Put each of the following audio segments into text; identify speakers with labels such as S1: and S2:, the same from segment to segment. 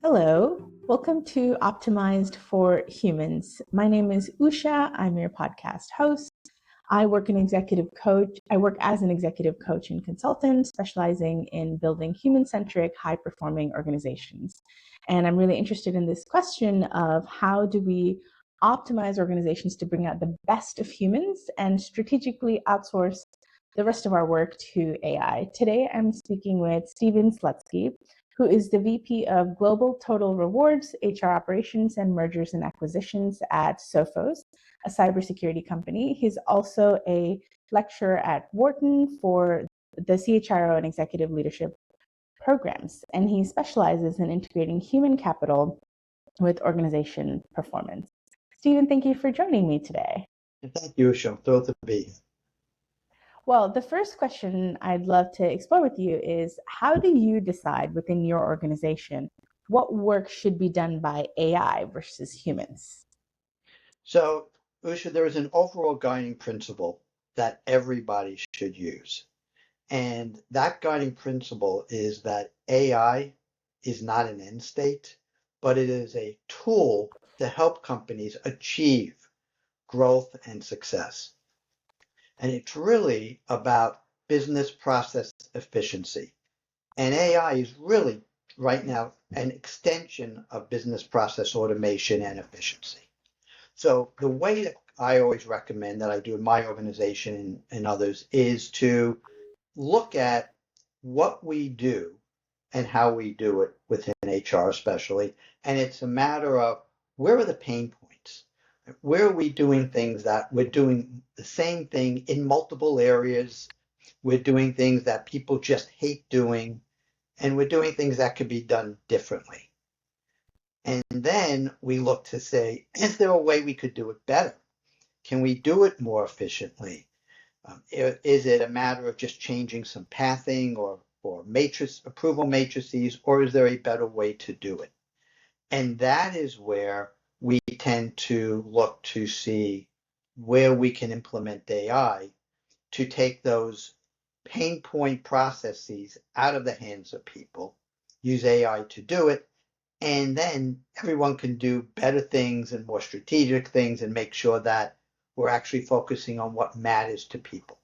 S1: Hello, welcome to Optimized for Humans. My name is Usha. I'm your podcast host. I work as an executive coach and consultant, specializing in building human-centric, high-performing organizations. And I'm really interested in this question of how do we optimize organizations to bring out the best of humans and strategically outsource the rest of our work to AI. Today, I'm speaking with Steven Slutsky, who is the VP of Global Total Rewards, HR Operations, and Mergers and Acquisitions at Sophos, a cybersecurity company. He's also a lecturer at Wharton for the CHRO and executive leadership programs, and he specializes in integrating human capital with organization performance. Steven, thank you for joining me today.
S2: Thank you, Usha. I'm thrilled to be here.
S1: Well, the first question I'd love to explore with you is how do you decide within your organization what work should be done by AI versus humans?
S2: So, Usha, there is an overall guiding principle that everybody should use. And that guiding principle is that AI is not an end state, but it is a tool to help companies achieve growth and success. And it's really about business process efficiency. And AI is really, right now, an extension of business process automation and efficiency. So the way that I always recommend that I do in my organization and others is to look at what we do and how we do it within HR especially. And it's a matter of where are the pain points? Where are we doing things that we're doing the same thing in multiple areas? We're doing things that people just hate doing, and we're doing things that could be done differently. And then we look to say, is there a way we could do it better? Can we do it more efficiently? Is it a matter of just changing some pathing or approval matrices, or is there a better way to do it? And that is where we tend to look to see where we can implement AI to take those pain point processes out of the hands of people, use AI to do it, and then everyone can do better things and more strategic things and make sure that we're actually focusing on what matters to people.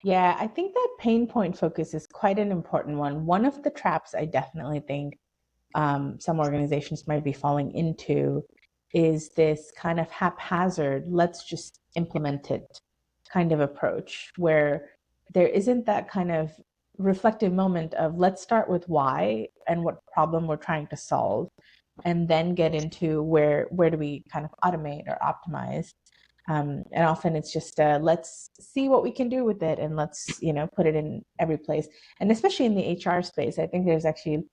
S1: Yeah, I think that pain point focus is quite an important one. One of the traps I definitely think some organizations might be falling into is this kind of haphazard, let's just implement it kind of approach, where there isn't that kind of reflective moment of let's start with why and what problem we're trying to solve, and then get into where do we kind of automate or optimize. And often it's just let's see what we can do with it, and let's put it in every place. And especially in the HR space, I think there's actually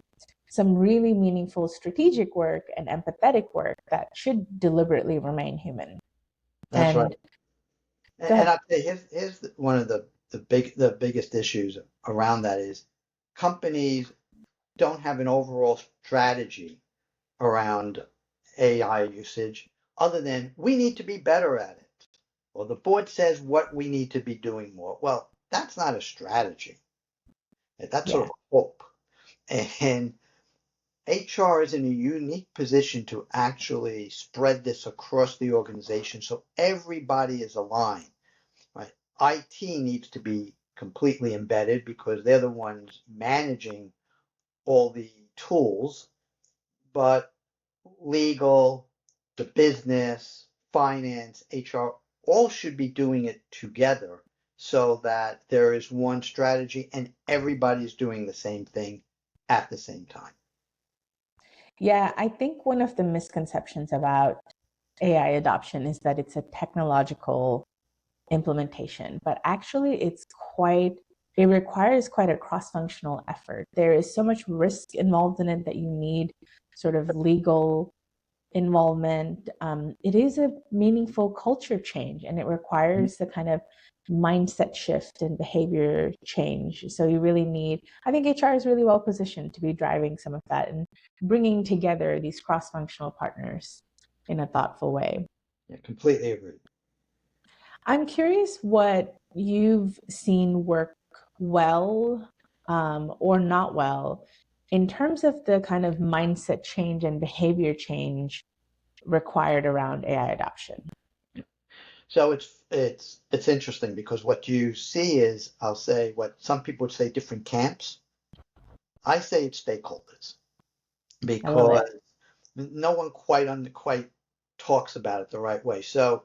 S1: some really meaningful strategic work and empathetic work that should deliberately remain human.
S2: That's
S1: And
S2: right. And I'll tell you, here's one of the biggest issues around that is companies don't have an overall strategy around AI usage other than we need to be better at it. Well, the board says what we need to be doing more. Well, that's not a strategy. That's sort
S1: yeah,
S2: of a hope. And HR is in a unique position to actually spread this across the organization so everybody is aligned. Right? IT needs to be completely embedded because they're the ones managing all the tools, but legal, the business, finance, HR, all should be doing it together so that there is one strategy and everybody's doing the same thing at the same time.
S1: yeah, I think one of the misconceptions about AI adoption is that it's a technological implementation, but actually it requires quite a cross-functional effort. There is so much risk involved in it that you need sort of legal involvement. It is a meaningful culture change, and it requires the kind of mindset shift and behavior change. So you really need, I think HR is really well positioned to be driving some of that and bringing together these cross-functional partners in a thoughtful way.
S2: Yeah, completely agree.
S1: I'm curious what you've seen work well or not well in terms of the kind of mindset change and behavior change required around AI adoption?
S2: So it's interesting because what you see is, I'll say what some people would say different camps. I say it's stakeholders
S1: I love it.
S2: because no one quite talks about it the right way. So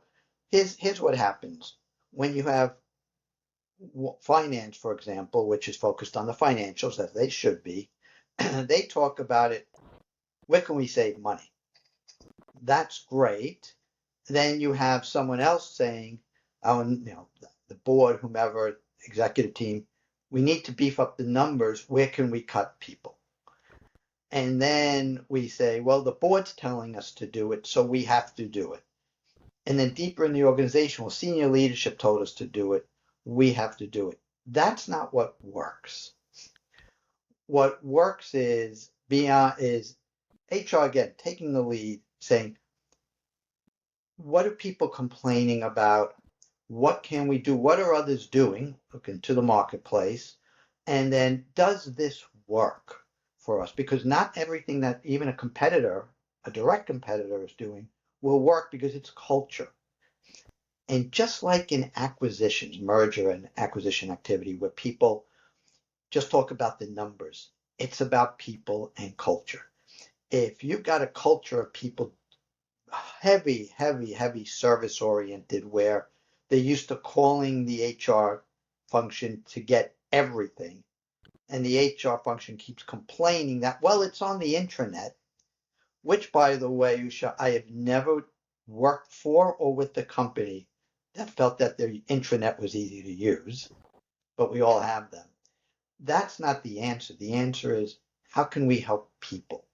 S2: here's what happens when you have finance, for example, which is focused on the financials as they should be. They talk about it. Where can we save money? That's great. Then you have someone else saying, "Oh, the board, whomever, executive team, we need to beef up the numbers. Where can we cut people?" And then we say, "Well, the board's telling us to do it, so we have to do it." And then deeper in the organization, well, senior leadership told us to do it. We have to do it. That's not what works. What works is HR again taking the lead, saying, what are people complaining about? What can we do? What are others doing? Looking to the marketplace. And then does this work for us? Because not everything that even a direct competitor is doing will work because it's culture. And just like in acquisitions, merger and acquisition activity, where people just talk about the numbers, it's about people and culture. If you've got a culture of people heavy service oriented, where they're used to calling the HR function to get everything, and the HR function keeps complaining that, well, it's on the intranet, which, by the way, Usha, I have never worked for or with the company that felt that their intranet was easy to use, but we all have them. That's not the answer. The answer is, how can we help people?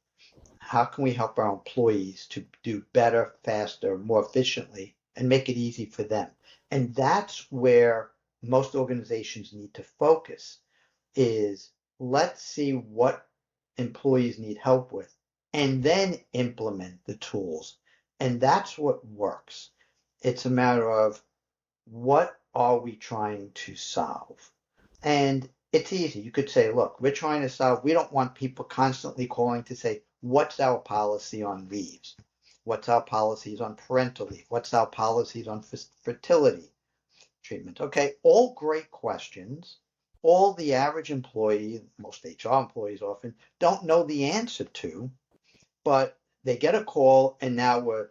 S2: How can we help our employees to do better, faster, more efficiently, and make it easy for them? And that's where most organizations need to focus is, let's see what employees need help with and then implement the tools. And that's what works. It's a matter of, what are we trying to solve? And it's easy. You could say, look, we're trying to solve, we don't want people constantly calling to say, what's our policy on leaves? What's our policies on parental leave? What's our policies on fertility treatment? Okay, all great questions. All the average employee, most HR employees often, don't know the answer to, but they get a call and now we're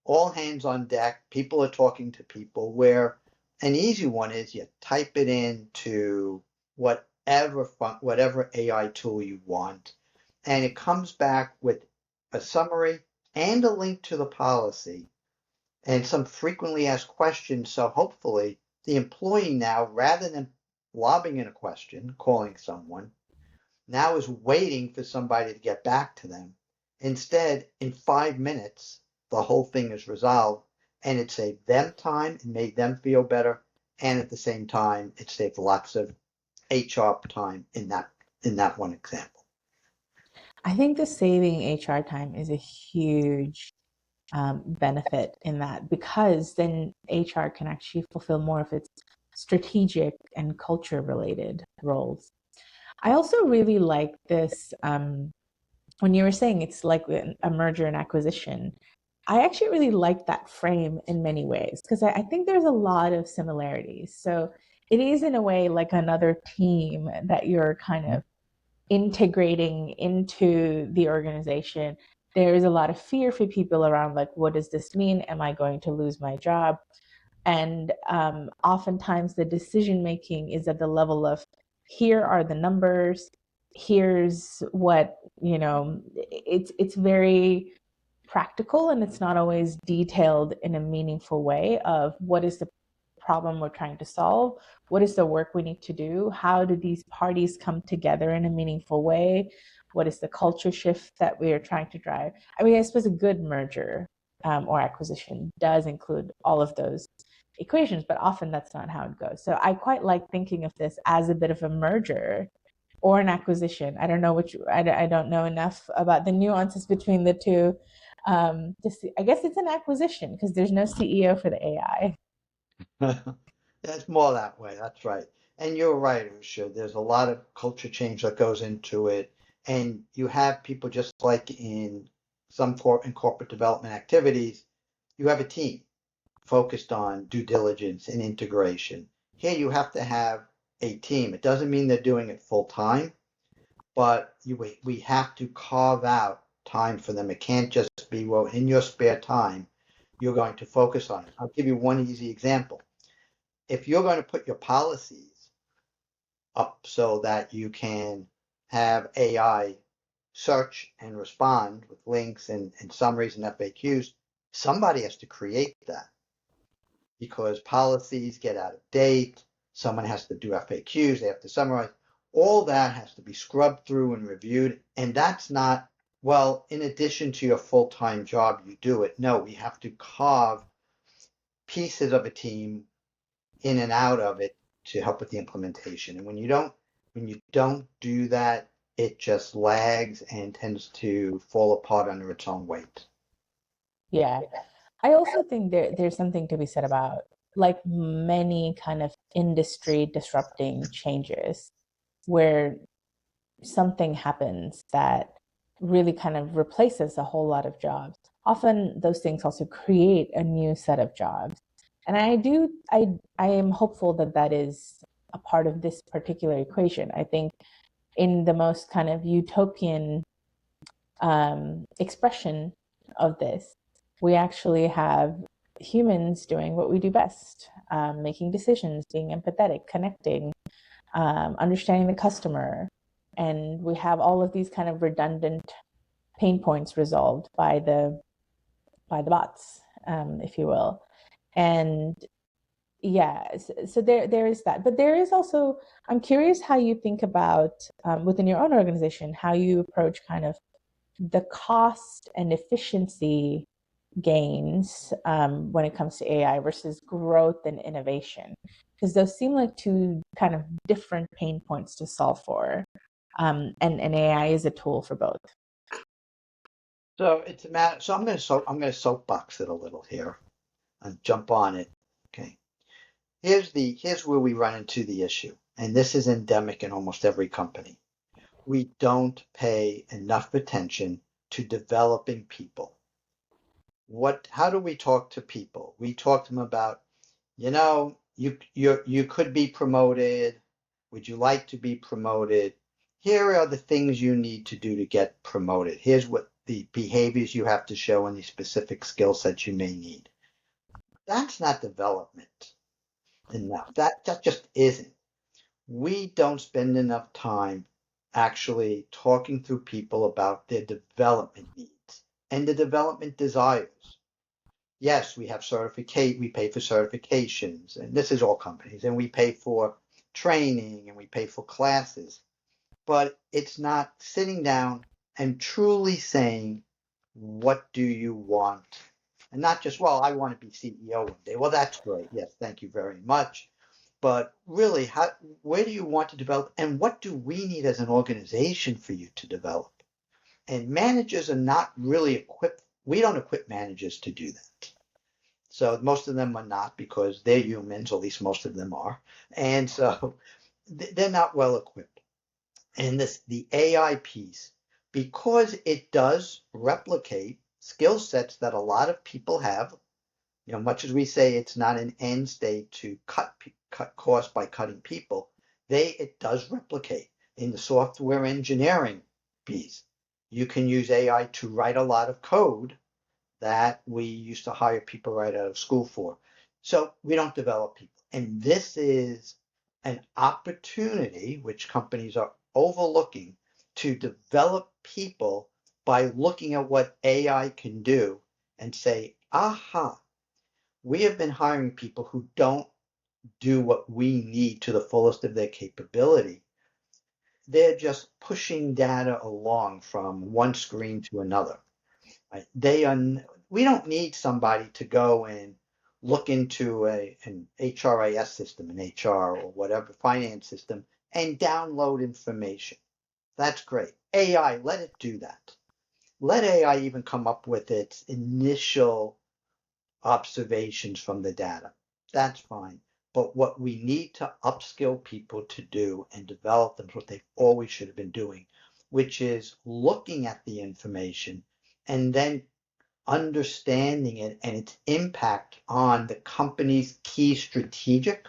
S2: all hands on deck. People are talking to people, where an easy one is you type it into whatever AI tool you want, and it comes back with a summary and a link to the policy and some frequently asked questions. So hopefully the employee now, rather than lobbing in a question, calling someone, now is waiting for somebody to get back to them. Instead, in 5 minutes, the whole thing is resolved, and it saved them time and made them feel better. And at the same time, it saved lots of HR time in that one example.
S1: I think the saving HR time is a huge benefit in that, because then HR can actually fulfill more of its strategic and culture related roles. I also really like this, when you were saying it's like a merger and acquisition. I actually really like that frame in many ways, because I think there's a lot of similarities. So it is in a way like another team that you're kind of integrating into the organization. There is a lot of fear for people around, like, what does this mean? Am I going to lose my job? And oftentimes the decision making is at the level of, here are the numbers, here's what, it's very practical, and it's not always detailed in a meaningful way of what is the problem we're trying to solve, what is the work we need to do, how do these parties come together in a meaningful way, what is the culture shift that we are trying to drive. I mean, I suppose a good merger or acquisition does include all of those equations, but often that's not how it goes. So I quite like thinking of this as a bit of a merger or an acquisition. I don't know I don't know enough about the nuances between the two. I guess it's an acquisition because there's no CEO for the AI.
S2: It's more that way. That's right. And you're right, Usha. There's a lot of culture change that goes into it. And you have people just like in in corporate development activities, you have a team focused on due diligence and integration. Here you have to have a team. It doesn't mean they're doing it full time, but we have to carve out time for them. It can't just be, well, in your spare time, you're going to focus on it. I'll give you one easy example. If you're going to put your policies up so that you can have AI search and respond with links and summaries and FAQs, somebody has to create that because policies get out of date. Someone has to do FAQs, they have to summarize. All that has to be scrubbed through and reviewed. And that's not, well, in addition to your full time job, you do it. No, we have to carve pieces of a team in and out of it to help with the implementation. And when you don't do that, it just lags and tends to fall apart under its own weight.
S1: Yeah. I also think there's something to be said about, like, many kind of industry disrupting changes where something happens that really kind of replaces a whole lot of jobs. Often those things also create a new set of jobs. And I am hopeful that that is a part of this particular equation. I think in the most kind of utopian expression of this, we actually have humans doing what we do best, making decisions, being empathetic, connecting, understanding the customer. And we have all of these kind of redundant pain points resolved by the bots, if you will. And yeah, so there is that. But there is also, I'm curious how you think about, within your own organization, how you approach kind of the cost and efficiency gains when it comes to AI versus growth and innovation, because those seem like two kind of different pain points to solve for, and AI is a tool for both.
S2: So it's a matter. So I'm going to soapbox it a little here and jump on it. Okay. Here's where we run into the issue, and this is endemic in almost every company. We don't pay enough attention to developing people. How do we talk to people? We talk to them about, you could be promoted. Would you like to be promoted? Here are the things you need to do to get promoted. Here's what the behaviors you have to show and the specific skill sets you may need. That's not development enough. That just isn't. We don't spend enough time actually talking through people about their development needs and the development desires. Yes, we pay for certifications, and this is all companies, and we pay for training and we pay for classes, but it's not sitting down and truly saying, what do you want? And not just, well, I want to be CEO one day. Well, that's great. Yes, thank you very much. But really, where do you want to develop, and what do we need as an organization for you to develop? And managers are not really equipped. We don't equip managers to do that. So most of them are not, because they're humans, or at least most of them are. And so they're not well equipped. And the AI piece, because it does replicate skill sets that a lot of people have, much as we say it's not an end state to cut costs by cutting people, it does replicate in the software engineering piece. You can use AI to write a lot of code that we used to hire people right out of school for. So we don't develop people. And this is an opportunity which companies are overlooking to develop people by looking at what AI can do and say, aha, we have been hiring people who don't do what we need to the fullest of their capability. They're just pushing data along from one screen to another. Right? We don't need somebody to go and look into an HRIS system, an HR or whatever finance system, and download information. That's great. AI, let it do that. Let AI even come up with its initial observations from the data. That's fine. But what we need to upskill people to do and develop them is what they always should have been doing, which is looking at the information and then understanding it and its impact on the company's key strategic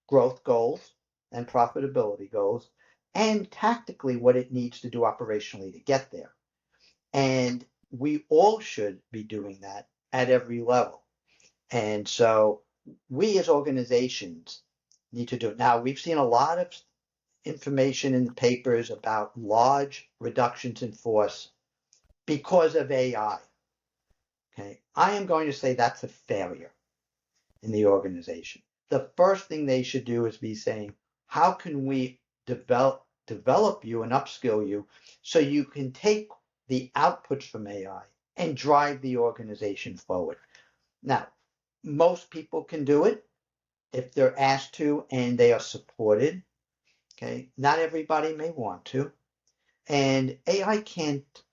S2: growth goals and profitability goals, and tactically what it needs to do operationally to get there. And we all should be doing that at every level. And so we as organizations need to do it. Now, we've seen a lot of information in the papers about large reductions in force because of AI. Okay, I am going to say that's a failure in the organization. The first thing they should do is be saying, how can we develop you and upskill you so you can take the outputs from AI and drive the organization forward? Now, most people can do it if they're asked to and they are supported. Okay, not everybody may want to, and AI can't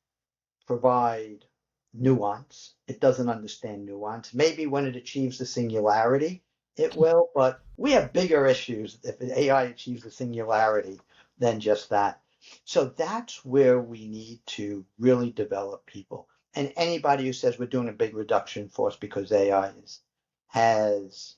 S2: provide nuance. It doesn't understand nuance. Maybe when it achieves the singularity, it will, but we have bigger issues if AI achieves the singularity than just that. So that's where we need to really develop people. And anybody who says we're doing a big reduction in force because AI has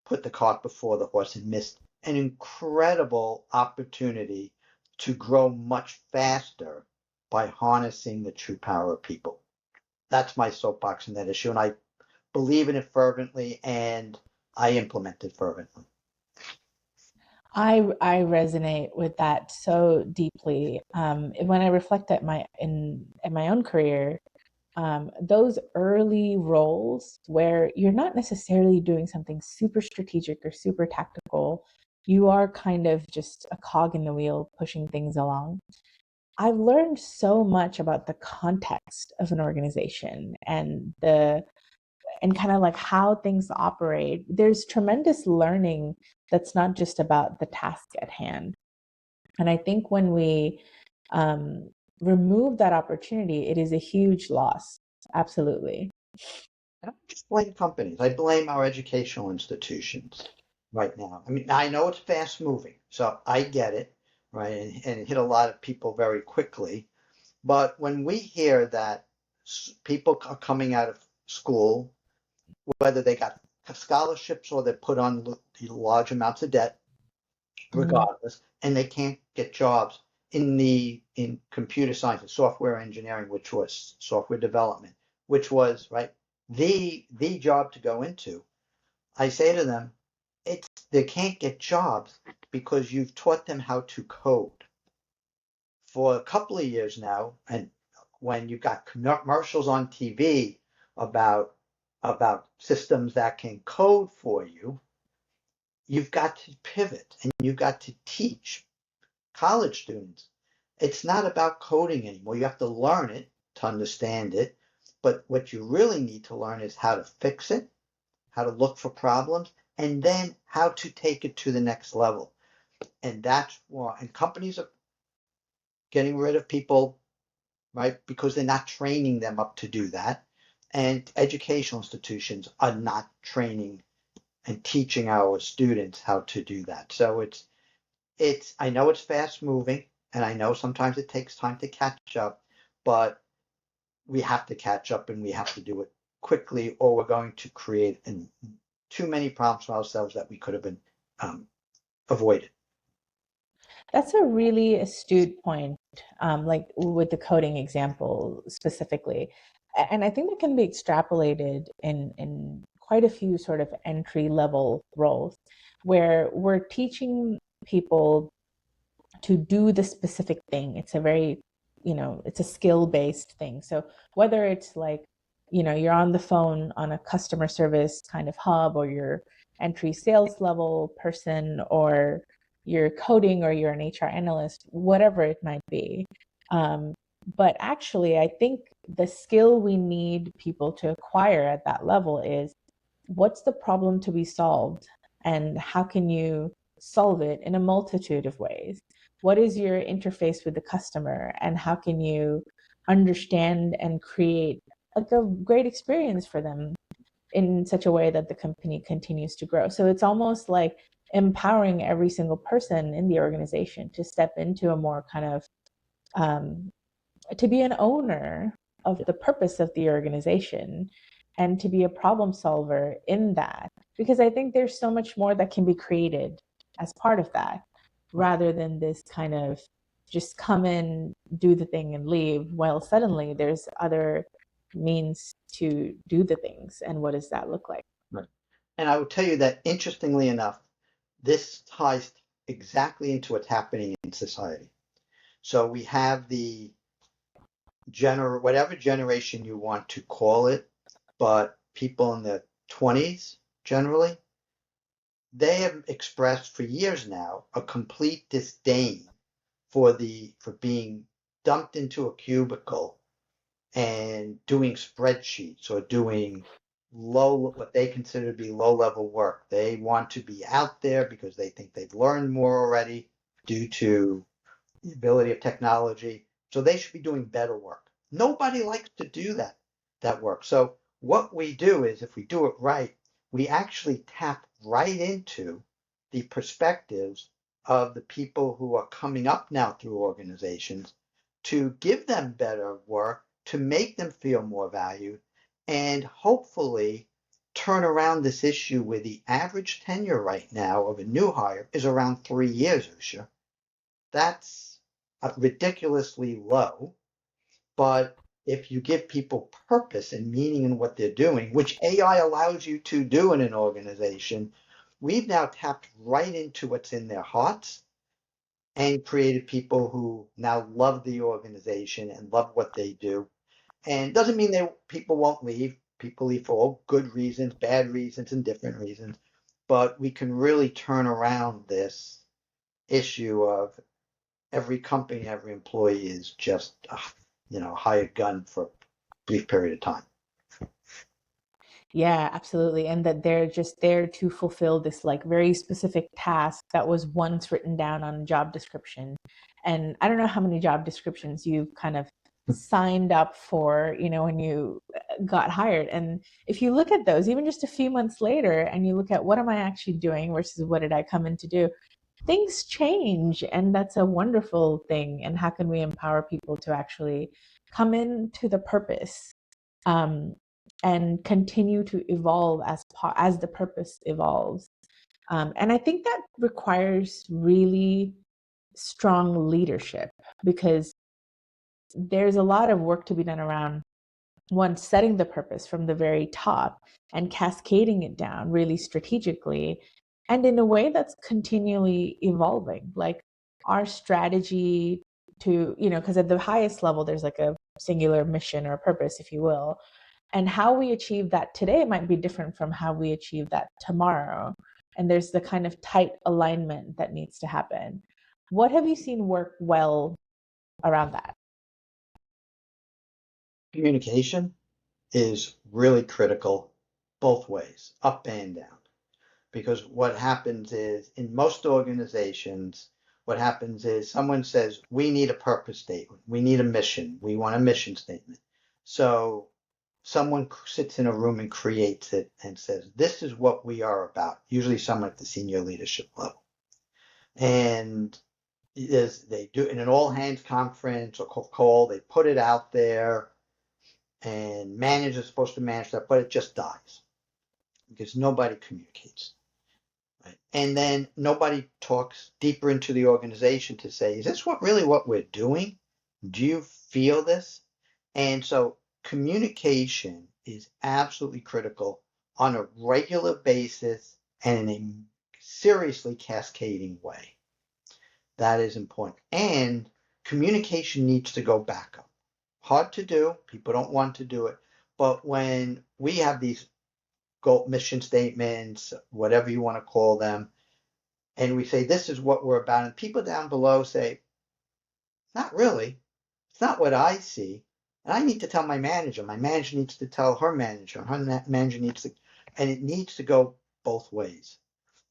S2: put the cart before the horse and missed an incredible opportunity to grow much faster by harnessing the true power of people. That's my soapbox in that issue, and I believe in it fervently, and I implement it fervently.
S1: I resonate with that so deeply. When I reflect at my own career, those early roles where you're not necessarily doing something super strategic or super tactical, you are kind of just a cog in the wheel pushing things along. I've learned so much about the context of an organization and kind of like how things operate. There's tremendous learning that's not just about the task at hand. And I think when we remove that opportunity, it is a huge loss. Absolutely.
S2: I don't just blame companies. I blame our educational institutions right now. I mean, I know it's fast moving, so I get it, right? And it hit a lot of people very quickly. But when we hear that people are coming out of school, whether they got scholarships or they're put on large amounts of debt, regardless, and they can't get jobs in computer science and software engineering, which was software development, which was right the job to go into. I say to them, they can't get jobs because you've taught them how to code for a couple of years now, and when you've got commercials on TV about systems that can code for you, you've got to pivot and you've got to teach college students. It's not about coding anymore. You have to learn it to understand it. But what you really need to learn is how to fix it, how to look for problems, and then how to take it to the next level. And that's why, and companies are getting rid of people, right, because they're not training them up to do that. And educational institutions are not training and teaching our students how to do that. So I know it's fast moving, and I know sometimes it takes time to catch up, but we have to catch up and we have to do it quickly, or we're going to create too many problems for ourselves that we could have been avoided.
S1: That's a really astute point, like with the coding example specifically. And I think that can be extrapolated in quite a few sort of entry level roles where we're teaching people to do the specific thing. It's a very, it's a skill based thing. So whether it's like, you're on the phone on a customer service kind of hub, or you're entry sales level person, or you're coding, or you're an HR analyst, whatever it might be. But actually, I think the skill we need people to acquire at that level is, what's the problem to be solved, and how can you solve it in a multitude of ways? What is your interface with the customer, and how can you understand and create like a great experience for them in such a way that the company continues to grow? So it's almost like empowering every single person in the organization to step into a more kind of um, to be an owner of the purpose of the organization and to be a problem solver in that. Because I think there's so much more that can be created as part of that rather than this kind of just come in, do the thing, and leave, while suddenly there's other means to do the things. And what does that look like?
S2: Right. And I will tell you that, interestingly enough, this ties exactly into what's happening in society. So we have the whatever generation you want to call it, but people in their 20s generally, they have expressed for years now a complete disdain for being dumped into a cubicle and doing spreadsheets or doing what they consider to be low level work. They want to be out there because they think they've learned more already due to the ability of technology. So they should be doing better work. Nobody likes to do that work. So what we do is, if we do it right, we actually tap right into the perspectives of the people who are coming up now through organizations to give them better work, to make them feel more valued, and hopefully turn around this issue where the average tenure right now of a new hire is around 3 years, Usha. That's ridiculously low. But if you give people purpose and meaning in what they're doing, which AI allows you to do in an organization, we've now tapped right into what's in their hearts and created people who now love the organization and love what they do. And it doesn't mean that people won't leave. People leave for all good reasons, bad reasons, and different reasons. But we can really turn around this issue of every company, every employee is just, hired gun for a brief period of time.
S1: Yeah, absolutely. And that they're just there to fulfill this like very specific task that was once written down on a job description. And I don't know how many job descriptions you've kind of signed up for, when you got hired. And if you look at those, even just a few months later, and you look at what am I actually doing versus what did I come in to do, things change. And that's a wonderful thing. And how can we empower people to actually come into the purpose? Um, and continue to evolve as the purpose evolves. And I think that requires really strong leadership because there's a lot of work to be done around one setting the purpose from the very top and cascading it down really strategically and in a way that's continually evolving. Like our strategy to, because at the highest level, there's like a singular mission or purpose, if you will. And how we achieve that today might be different from how we achieve that tomorrow. And there's the kind of tight alignment that needs to happen. What have you seen work well around that?
S2: Communication is really critical both ways, up and down. Because what happens is, in most organizations, what happens is someone says, we need a purpose statement, we need a mission, we want a mission statement. So someone sits in a room and creates it and says, this is what we are about, usually someone at the senior leadership level. And they do in an all hands conference or call, they put it out there, and managers are supposed to manage that, but it just dies because nobody communicates. Right? And then nobody talks deeper into the organization to say, is this what we're doing? Do you feel this? And so communication is absolutely critical on a regular basis and in a seriously cascading way. That is important. And communication needs to go back up. Hard to do. People don't want to do it. But when we have these goal mission statements, whatever you want to call them, and we say, this is what we're about, and people down below say, not really. It's not what I see. And I need to tell my manager. My manager needs to tell her manager. Her manager needs to, and it needs to go both ways.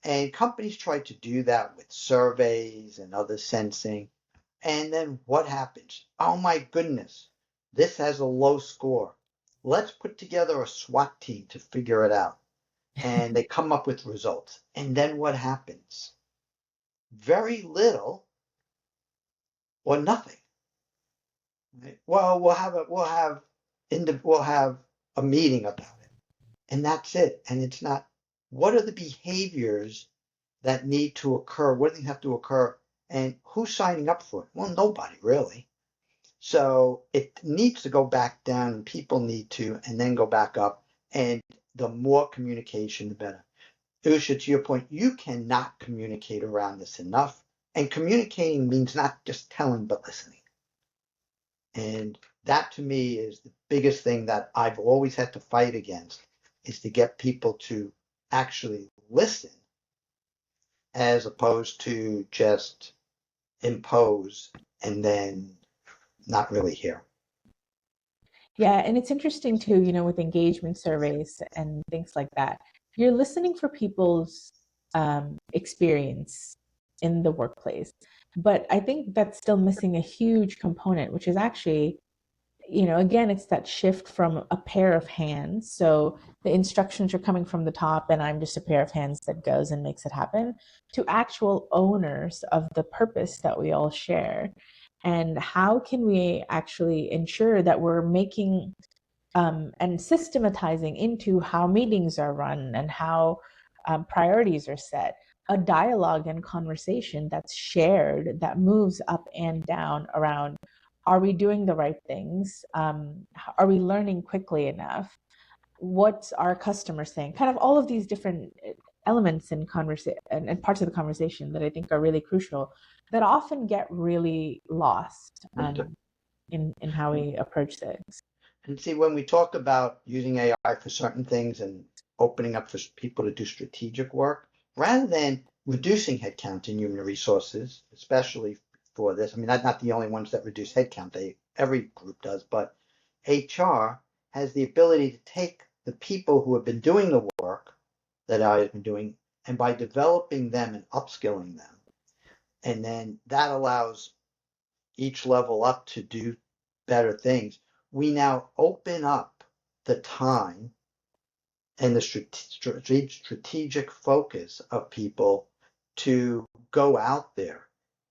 S2: And companies try to do that with surveys and other sensing. And then what happens? Oh my goodness, this has a low score. Let's put together a SWAT team to figure it out. And they come up with results. And then what happens? Very little or nothing. Right? Well, we'll have a meeting about it, and that's it. And it's not, what are the behaviors that need to occur? What do they have to occur? And who's signing up for it? Well, nobody really. So it needs to go back down, and people need to, and then go back up. And the more communication, the better. Usha, to your point, you cannot communicate around this enough. And communicating means not just telling, but listening. And that to me is the biggest thing that I've always had to fight against, is to get people to actually listen as opposed to just impose and then not really hear.
S1: Yeah, and it's interesting too, with engagement surveys and things like that. You're listening for people's experience in the workplace. But I think that's still missing a huge component, which is actually, again, it's that shift from a pair of hands. So the instructions are coming from the top, and I'm just a pair of hands that goes and makes it happen, to actual owners of the purpose that we all share. And how can we actually ensure that we're making and systematizing into how meetings are run and how priorities are set, a dialogue and conversation that's shared, that moves up and down around, are we doing the right things? Are we learning quickly enough? What's our customer saying? Kind of all of these different elements in conversation and parts of the conversation that I think are really crucial, that often get really lost in how we approach things.
S2: And see, when we talk about using AI for certain things and opening up for people to do strategic work, rather than reducing headcount in human resources, especially for this, I mean, not the only ones that reduce headcount, every group does, but HR has the ability to take the people who have been doing the work that I have been doing, and by developing them and upskilling them, and then that allows each level up to do better things. We now open up the time and the strategic focus of people to go out there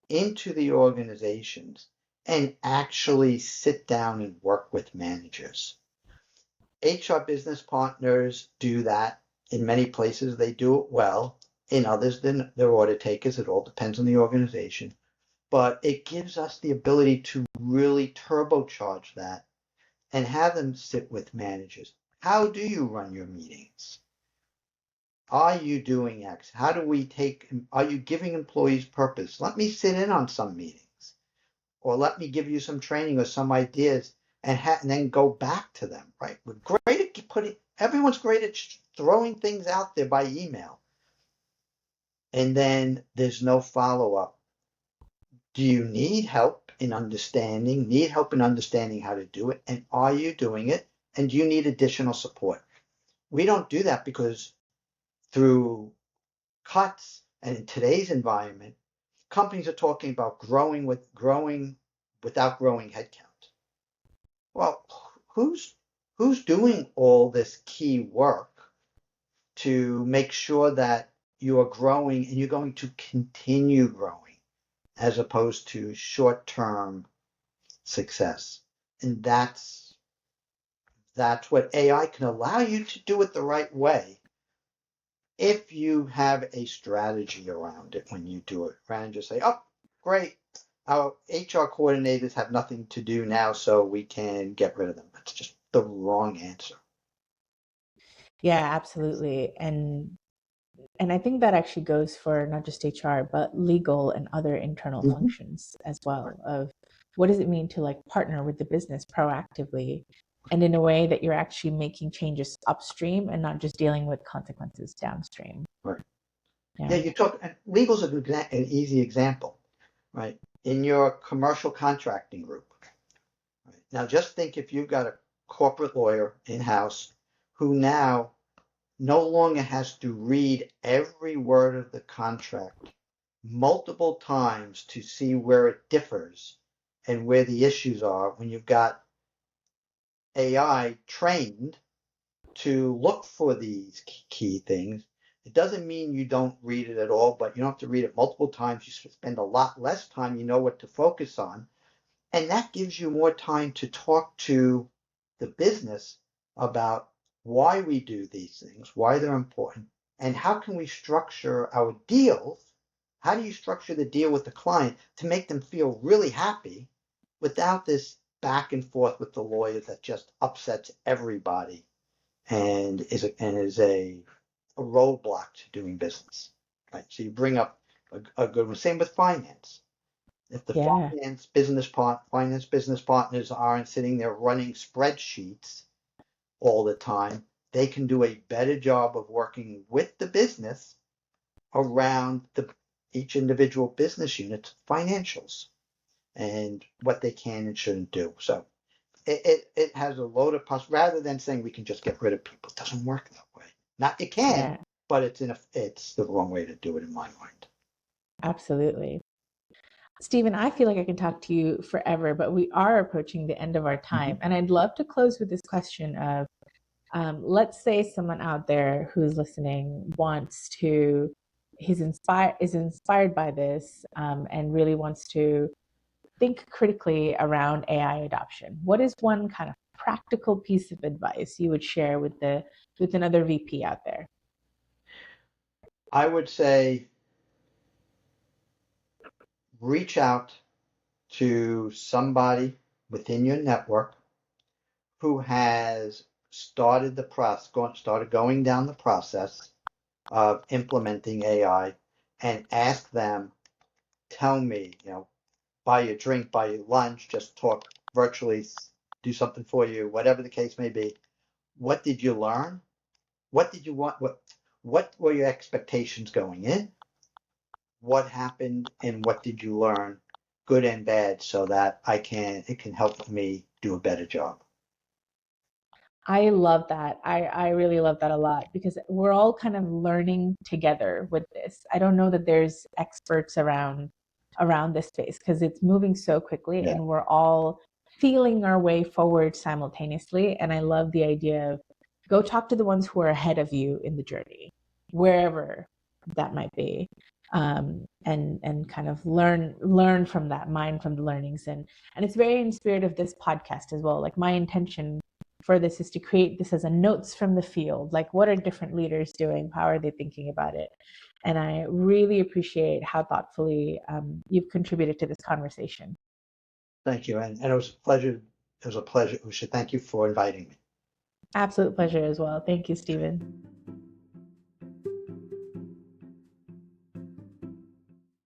S2: into the organizations and actually sit down and work with managers. HR business partners do that. In many places, they do it well. In others, they're order takers. It all depends on the organization. But it gives us the ability to really turbocharge that and have them sit with managers. How do you run your meetings? Are you doing X? Are you giving employees purpose? Let me sit in on some meetings, or let me give you some training or some ideas, and then go back to them, right? We're great at everyone's great at throwing things out there by email. And then there's no follow up. Do you need help in understanding, how to do it? And are you doing it? And do you need additional support? We don't do that because through cuts and in today's environment, companies are talking about growing without growing headcount. Well, who's doing all this key work to make sure that you are growing and you're going to continue growing, as opposed to short-term success? And that's what AI can allow you to do it the right way, if you have a strategy around it when you do it, rather than just say, oh, great, our HR coordinators have nothing to do now, so we can get rid of them. That's just the wrong answer.
S1: Yeah, absolutely. And I think that actually goes for not just HR, but legal and other internal functions as well. Of what does it mean to like partner with the business proactively and in a way that you're actually making changes upstream and not just dealing with consequences downstream.
S2: Right.
S1: Yeah.
S2: Yeah, you talk, and legal's an easy example, right? In your commercial contracting group. Right? Now, just think if you've got a corporate lawyer in-house who now no longer has to read every word of the contract multiple times to see where it differs and where the issues are, when you've got AI trained to look for these key things. It doesn't mean you don't read it at all, but you don't have to read it multiple times. You spend a lot less time. You know what to focus on. And that gives you more time to talk to the business about why we do these things, why they're important, and how can we structure our deals. How do you structure the deal with the client to make them feel really happy without this back and forth with the lawyer that just upsets everybody and is a roadblock to doing business, right? So you bring up a good one. Same with finance. If the
S1: Yeah.
S2: finance business partners aren't sitting there running spreadsheets all the time, they can do a better job of working with the business around each individual business unit's financials and what they can and shouldn't do. So it has a load of rather than saying we can just get rid of people. It doesn't work that way. Not it can,
S1: Yeah,
S2: but it's the wrong way to do it in my mind.
S1: absolutely. Stephen, I feel like I can talk to you forever, but we are approaching the end of our time.
S2: Mm-hmm.
S1: And I'd love to close with this question of let's say someone out there who's listening is inspired by this and really wants to think critically around AI adoption. What is one kind of practical piece of advice you would share with another VP out there?
S2: I would say reach out to somebody within your network who has started going down the process of implementing AI and ask them, tell me, buy you a drink, buy you lunch, just talk virtually, do something for you, whatever the case may be. What did you learn? What did you want? What were your expectations going in? What happened and what did you learn, good and bad, so that it can help me do a better job.
S1: I love that. I really love that a lot because we're all kind of learning together with this. I don't know that there's experts around this space because it's moving so quickly
S2: Yeah.
S1: and we're all feeling our way forward simultaneously. And I love the idea of go talk to the ones who are ahead of you in the journey, wherever that might be. And kind of learn from that, mine from the learnings. And it's very in spirit of this podcast as well. Like my intention for this is to create this as a notes from the field. Like, what are different leaders doing? How are they thinking about it? And I really appreciate how thoughtfully you've contributed to this conversation.
S2: Thank you. And it was a pleasure. It was a pleasure, Usha. Thank you for inviting me.
S1: Absolute pleasure as well. Thank you, Stephen.